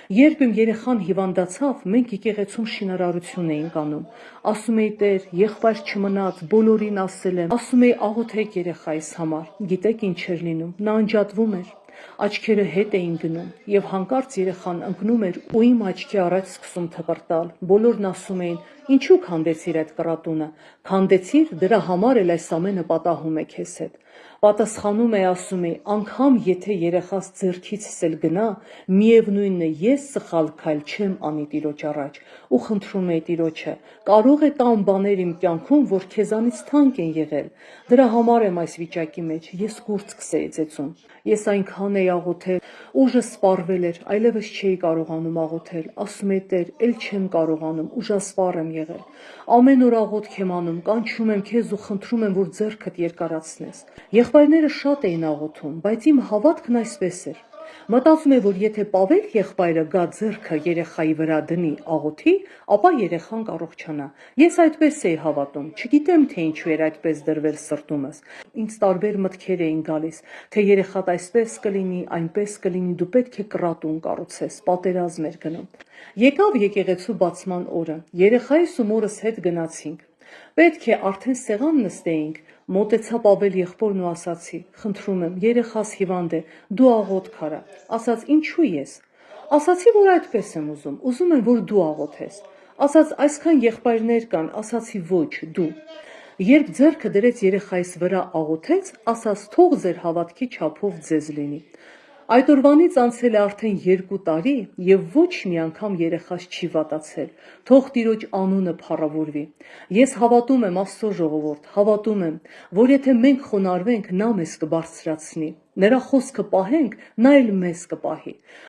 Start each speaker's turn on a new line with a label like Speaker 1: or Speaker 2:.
Speaker 1: Երբ իմ երեխան հիվանդացավ, մենք եկեղեցում շինարարություն էինք անում։ Ասում էի Տեր, եղբայր չմնաց, բոլորին ասել եմ։ Ասում էի աղոթեք երեխայիս համար։ Գիտեք ինչ էր լինում։ Նա անջատվում էր։ Աչքերը հետ էին գնում եւ հանկարծ երեխան ընկնում էր ու իմ աչքի առաջ սկսում թպրտալ։ Բոլորն ասում էին. «Ինչու քանդեցիր այդ կռատունը»։ Քանդեցիր, դրա համար էլ այս ամենը պատահում է քեզ հետ։ Պատասխանում է, ասում է. «Անգամ եթե երեխաս ձեռքիցս էլ գնա, միևնույնն է, ես սխալ քայլ չեմ անի Տիրոջ առաջ»։ Ու խնդրում էի Տիրոջը. «Կարող է տան բաներ իմ կյանքում, որ քեզանից թանկ են եղել։ Դրա համար եմ այս վիճակի մեջ, ես կուրծքս էի ծեծում»։ Ես այնքան էի աղոթել, ուժը սպառվել էր, այլևս չէի կարողանում աղոթել։ Ասում էի Տեր, էլ չեմ կարողանում, ուժասպառ եմ եղել։ Ամեն օր աղոթք եմ անում, կանչում եմ քեզ ու խնդրում եմ, որ ձեռքդ երկարացնես։ Եղբայրները շատ էին աղոթում, բայց իմ հավատքն այսպես էր։ Մտածում եմ, որ եթե Պավել եղբայրը գա ձեռքը երեխայի վրա դնի, աղոթի, ապա երեխան կառողջանա։ Ես այդպես էի հավատում, չգիտեմ թե ինչու էր այդպես դրվել սրտումս։ Ինձ տարբեր մտքեր էին գալիս, թե երեխատ այսպես կլինի, այնպես կլինի, դու պետք է կռատուն կառուցես, պատերազմ էր գնում։ Եկավ եկեղեցու բացման օրը, երեխայիս ու մորս հետ գնացինք։ Պետք է արդեն սեղան նստեինք, մոտեցա Պավել եղբորն ու ասացի. «Խնդրում եմ, երեխաս հիվանդ է, դու աղոթք արա»։ Ասաց. «Ինչու ես»։ Ասացի, որ այդպես եմ ուզում եմ, որ դու աղոթես։ Ասաց. «Այսքան եղբայրներ կան», ասացի. «Ոչ, դու»։ Երբ ձեռքը դրեց երեխայիս վրա աղոթեց, ասաց. «Թող ձեր հավատքի չափով ձեզ լինի»։ Այդ օրվանից անցել է արդեն 2 տարի եւ ոչ մի անգամ երեխաս չի վատացել։ Թող Տիրոջ անունը փառավորվի։ Ես հավատում եմ, Աստծո ժողովուրդ, հավատում եմ, որ եթե մենք խոնարհվենք, նա մեզ կբարձրացնի։ Նրա խոսքը պահենք, նա էլ մեզ կպահի։